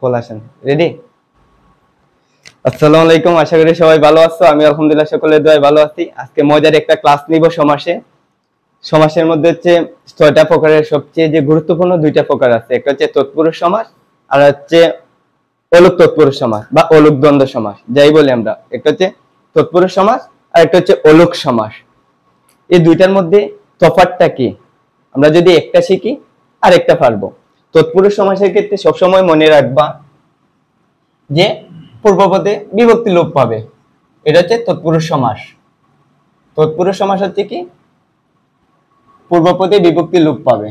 কোলাশন ready. আসসালামু আলাইকুম, আশা করি সবাই ভালো আছো। আমি আলহামদুলিল্লাহ সকলের দোয়ায় ভালো আছি। আজকে মজার একটা ক্লাস নিব সমাসের মধ্যে হচ্ছে 6টা প্রকারের সবচেয়ে যে গুরুত্বপূর্ণ 2টা প্রকার আছে। একটা হচ্ছে তৎপুরুষ সমাস আর হচ্ছে অলুক তৎপুরুষ সমাস বা অলুক দ্বন্দ্ব সমাস যাই বলি আমরা। একটা হচ্ছে তৎপুরুষ সমাস আর একটা হচ্ছে অলুক সমাস। এই দুইটার মধ্যে তফাৎটা কি আমরা যদি একটা শিখি আর একটা পারবো। তৎপুরুষ সমাসের ক্ষেত্রে সবসময় মনে রাখবা যে পূর্বপদে বিভক্তি লোপ পাবে, এটা হচ্ছে তৎপুরুষ সমাস। তৎপুরুষ সমাস হচ্ছে কি পূর্বপদে বিভক্তি লোপ পাবে,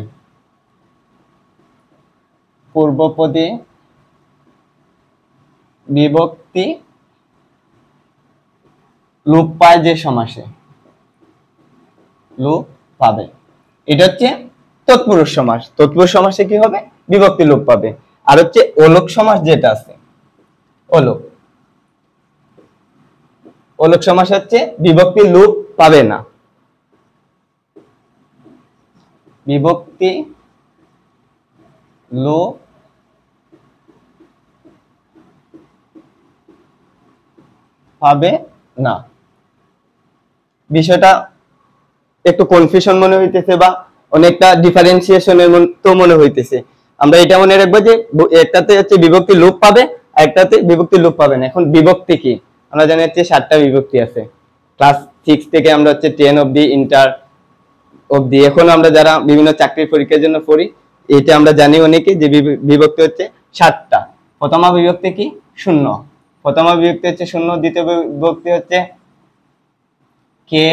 পূর্বপদে বিভক্তি লোপ পায় যে সমাসে লোপ পাবে, এটা হচ্ছে তৎপুরুষ সমাস। তৎপুরুষ সমাসে কি হবে? বিভক্তি লোপ পাবে। আর হচ্ছে অলুক সমাস যেটা আছে, অলুক সমাস হচ্ছে বিভক্তি লোপ পাবে না, বিভক্তি লোপ পাবে না। বিষয়টা একটু কনফিউশন মনে হইতেছে বা অনেকটা ডিফারেন্সিয়েশনের মতো মনে হইতেছে। আমরা এটা মনে রাখবো যে একটাতে হচ্ছে বিভক্তি লোপ পাবে আর একটাতে বিভক্তি লোপ পাবে না। এখন বিভক্তি কি আমরা জানি হচ্ছে 7টা বিভক্তি আছে। ক্লাস 6 থেকে আমরা হচ্ছে 10 অবধি, ইন্টার অবধি, এখন আমরা যারা বিভিন্ন চাকরির পরীক্ষার জন্য পড়ি এটা আমরা জানি অনেকে যে বিভক্তি হচ্ছে 7টা। প্রথমা বিভক্তি কি? শূন্য। প্রথমা বিভক্তি হচ্ছে শূন্য। দ্বিতীয় বিভক্তি হচ্ছে কে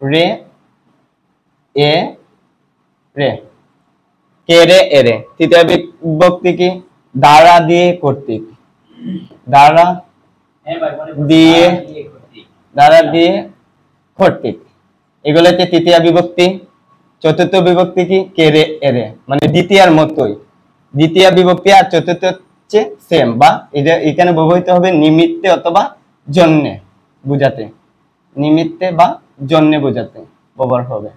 রে এ রে, কে রে এ রে। তৃতীয় বিভক্তি কি? দ্বারা দিয়ে কর্তৃক, দ্বারা দিয়ে, দ্বারা দিয়ে কর্তৃক, এগুলো হচ্ছে তৃতীয় বিভক্তি। চতুর্থ বিভক্তি কি? কে রে এ রে, মানে দ্বিতীয়ার মতোই। দ্বিতীয় বিভক্তি আর চতুর্থ হচ্ছে সেম, বা এটা এখানে ব্যবহৃত হবে নিমিত্তে অথবা জন্যে বুঝাতে, নিমিত্তে বা জন্যে বোঝাতে ব্যবহার হবে।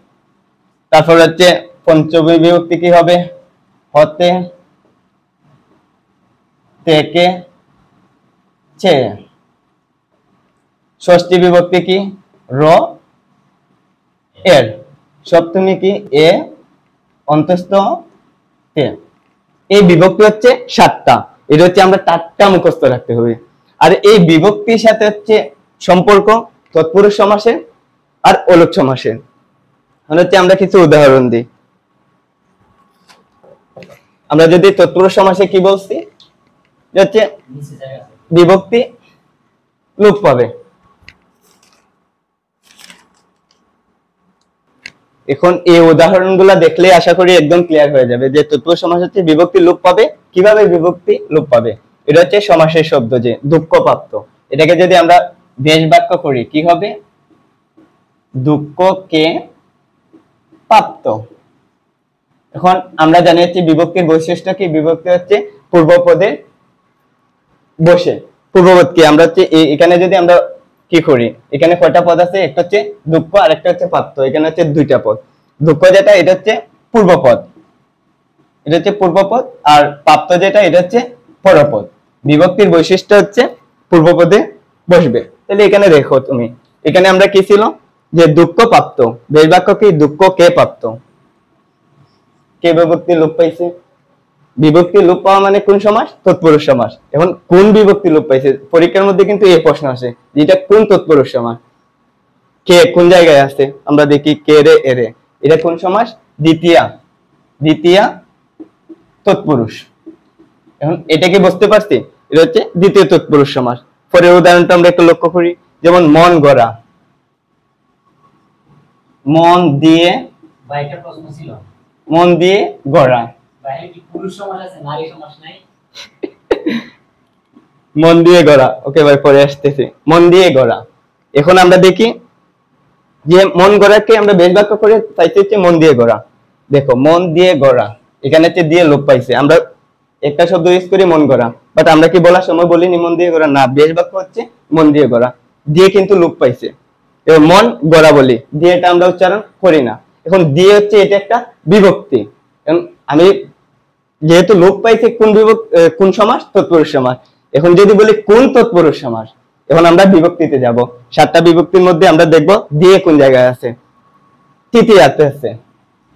তারপর হচ্ছে পঞ্চমী বিভক্তি কি হবে? হতে, থেকে, চে। ষষ্ঠী বিভক্তি কি? র এর। সপ্তমী কি? এ অন্তস্থ তে। এই বিভক্তি হচ্ছে 7টা। এটা হচ্ছে আমরা 4টা মুখস্থ রাখতে হবে। আর এই বিভক্তির সাথে হচ্ছে সম্পর্ক তৎপুরুষ সমাসের আর অলুক সমাসের। হচ্ছে আমরা কিছু উদাহরণ দিই। আমরা যদি তৎপুরুষ সমাসে কি বলছি যে হচ্ছে বিভক্তি লোপ পাবে। এখন এই উদাহরণগুলো দেখলে আশা করি একদম ক্লিয়ার হয়ে যাবে যে তৎপুরুষ সমাস হচ্ছে বিভক্তি লোপ পাবে। কিভাবে বিভক্তি লোপ পাবে? এটা হচ্ছে সমাসের শব্দ যে দুঃখপ্রাপ্ত। এটাকে যদি আমরা বেশ বাক্য করি কি হবে? দুঃখকে প্রাপ্ত। এখন আমরা জানি হচ্ছে বিভক্তির বৈশিষ্ট্য কি? বিভক্তি হচ্ছে পূর্বপদে বসে। পূর্বপদ কি? আমরা হচ্ছে এখানে যদি আমরা কি করি, এখানে কয়টা পদ আছে? একটা হচ্ছে দুঃখ আর একটা হচ্ছে প্রাপ্ত। এখানে হচ্ছে 2টা পদ। দুঃখ যেটা এটা হচ্ছে পূর্বপদ, এটা হচ্ছে পূর্বপদ, আর প্রাপ্ত যেটা এটা হচ্ছে পরপদ। বিভক্তির বৈশিষ্ট্য হচ্ছে পূর্বপদে বসবে। তাহলে এখানে দেখো তুমি, এখানে আমরা কি ছিল যে দুঃখ প্রাপ্ত। বেশ বাক্য কি? দুঃখ কে প্রাপ্ত। কে বিভক্তি লোপ পাইছে। বিভক্তি লোপ পাওয়া মানে কোন সমাস? তৎপুরুষ সমাস। এখন কোন বিভক্তি লোপ পাইছে? পরীক্ষার মধ্যে কিন্তু এই প্রশ্ন আসে যেটা কোন তৎপুরুষ সমাস, কে কোন জায়গায় আছে। আমরা দেখি কে রে এ রে, এটা কোন সমাস? দ্বিতীয়া তৎপুরুষ। এখন এটা কি বুঝতে পারছি? এটা হচ্ছে দ্বিতীয় তৎপুরুষ সমাস। পরের উদাহরণটা আমরা একটু লক্ষ্য করি, যেমন মন গড়া। মন দিয়ে, ভাইটা প্রশ্ন ছিল, মন দিয়ে গড়া। ভাই কি পুরুষ সমাস আছে, নারী সমাস নাই? মন দিয়ে গড়া, ওকে ভাই পরে আসতেছে। মন দিয়ে গড়া। এখন আমরা দেখি যে মন গড়াকে আমরা বেশ বাক্য করে চাইতে হচ্ছে মন দিয়ে গড়া। দেখো মন দিয়ে গড়া, এখানে হচ্ছে দিয়ে লোপ পাইছে। আমরা একটা শব্দ ইউজ করি মন গড়া, বাট আমরা কি বলার সময় বলিনি মন দিয়ে গড়া? না, বেশ বাক্য হচ্ছে মন দিয়ে গড়া। দিয়ে কিন্তু লোপ পাইছে, এবার মন গড়া বলি, দিয়ে এটা আমরা উচ্চারণ করি না। এখন দিয়ে হচ্ছে এটা একটা বিভক্তি। আমি যেহেতু লোপ পাইছে কোন সমাস, তৎপুরুষ সমাস। এখন যদি বলি কোন তৎপুরুষ সমাস, এখন আমরা বিভক্তিতে যাব। 7টা বিভক্তির মধ্যে আমরা দেখব দিয়ে কোন জায়গায় আছে, তৃতীয়াতে আছে,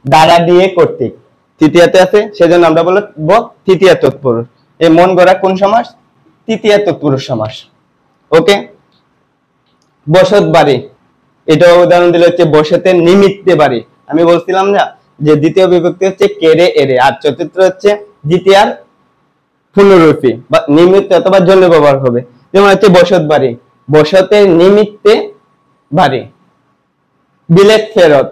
দ্বারা দিয়ে কর্তৃক তৃতীয়াতে আছে, সেজন্য আমরা বলবো তৃতীয়া তৎপুরুষ। এই মন গড়া কোন সমাস, তৃতীয়া তৎপুরুষ সমাস। ওকে, বসত বাড়ি, এটা উদাহরণ দিলে হচ্ছে বসতের নিমিত্তে বাড়ি। আমি বলছিলাম না যে দ্বিতীয় বিভক্তি হচ্ছে কেরে এরে, আর চতুর্থ হচ্ছে দ্বিতীয়ার পুনরূপী বা নিমিত্ত অথবা জন্য ব্যবহার হবে। যেমন হচ্ছে বসত বাড়ি, বসতের নিমিত্তে বাড়ি। বিলেত ফেরত,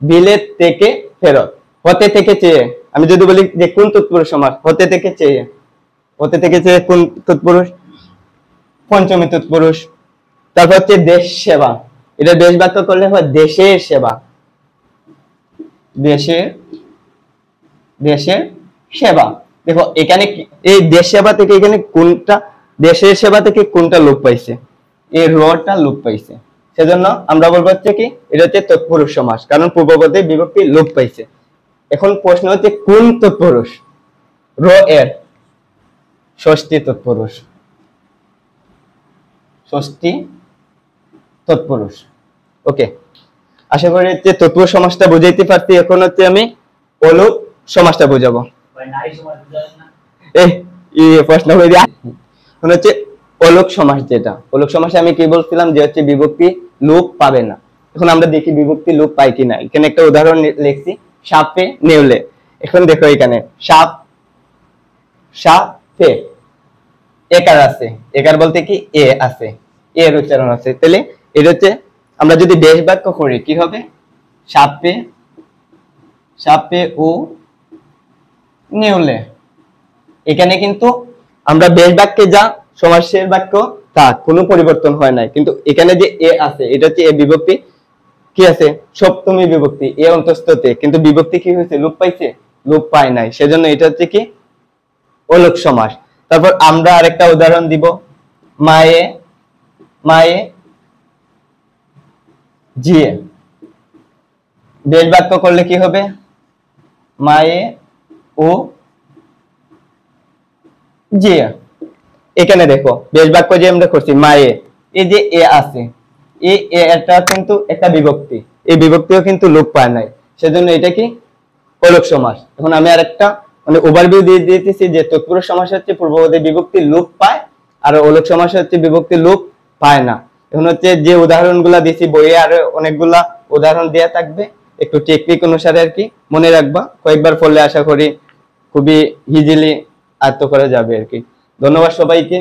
বিলেত থেকে ফেরত, হতে থেকে চেয়ে। আমি যদি বলি যে কোন তৎপুরুষ সমাস, হতে থেকে চেয়ে, হতে থেকে চেয়ে কোন তৎপুরুষ, পঞ্চমী তৎপুরুষ। তারপর হচ্ছে দেশ সেবা, এটা দেশ বাক্য করলে হয় দেশের সেবা, দেশের দেশের সেবা। দেখো এখানে এই দেশ সেবা থেকে এখানে কোনটা, দেশের সেবা থেকে কোনটা লোপ পাইছে, এই রটা লোপ পাইছে। সেজন্য আমরা বলবো হচ্ছে কি এটা হচ্ছে তৎপুরুষ সমাস, কারণ পূর্বপদে বিভক্তি লোপ পাইছে। এখন প্রশ্ন হচ্ছে কোন তৎপুরুষ, র এর ষষ্ঠী তৎপুরুষ, ষষ্ঠী তৎপুরুষ। ওকে, আশা করি হচ্ছে তৎপুরুষ সমাসটা বুঝাইতে পারছি। এখন হচ্ছে আমি অলোপ সমাসটা বুঝাবো। ভাই নারী সমাজ বুঝালেন না? এই প্রশ্ন করে দিয়া এখন হচ্ছে অলোক সমাস। যেটা অলোক সমাসে আমি কি বলছিলাম যে হচ্ছে বিভক্তি লোপ পাবে না। এখন আমরা দেখি বিভক্তি লোপ পায় কিনা। এখানে একটা উদাহরণ লিখছি, সাপে নেউলে। এখন দেখো এখানে সাপ, সাপে একার আছে, একার বলতে কি এ আছে, এর উচ্চারণ আছে। তাহলে এটা হচ্ছে আমরা যদি বেশ বাক্য করি কি হবে, সাপে, সাপে ও নেউলে। এখানে কিন্তু আমরা বেশ বাক্যে যা সমাসের বাক্য তা কোনো পরিবর্তন হয় নাই, কিন্তু এখানে যে এ আছে এটা হচ্ছে এ বিভক্তি কি আছে, সপ্তমী বিভক্তি, এ অন্তস্থতে, কিন্তু বিভক্তি কি হয়েছে, লোপ পাইছে, লোপ পায় নাই। সেজন্য এটা হচ্ছে কি অলোক সমাস। তারপর আমরা আরেকটা উদাহরণ দিব, মায়ে, মায়ে জিয়ে। বেশ বাক্য করলে কি হবে, মায়ে ও জিয়া। এখানে দেখো বেশ বাক্য যে আমরা করছি মায়ে, এই যে এ আছে, এটা কিন্তু একটা বিভক্তি, এই বিভক্তিও কিন্তু লোপ পায় নাই, সেজন্য এটা কি অলোক সমাস। এখন আমি আরেকটা মানে ওভারভিউ দিয়ে দিতেছি যে তৎপুরুষ সমাস হচ্ছে পূর্বপদে বিভক্তি লোপ পায়, আর অলোক সমাস হচ্ছে বিভক্তি লোপ পায় না। এখন হচ্ছে যে উদাহরণগুলা দিছি বইয়ে আরো অনেকগুলা উদাহরণ দেয়া থাকবে, একটু টেকনিক অনুসারে আর কি মনে রাখবা, কয়েকবার পড়লে আশা করি খুবই ইজিলি আয়ত্ত করা যাবে আর কি। ধন্যবাদ সবাইকে।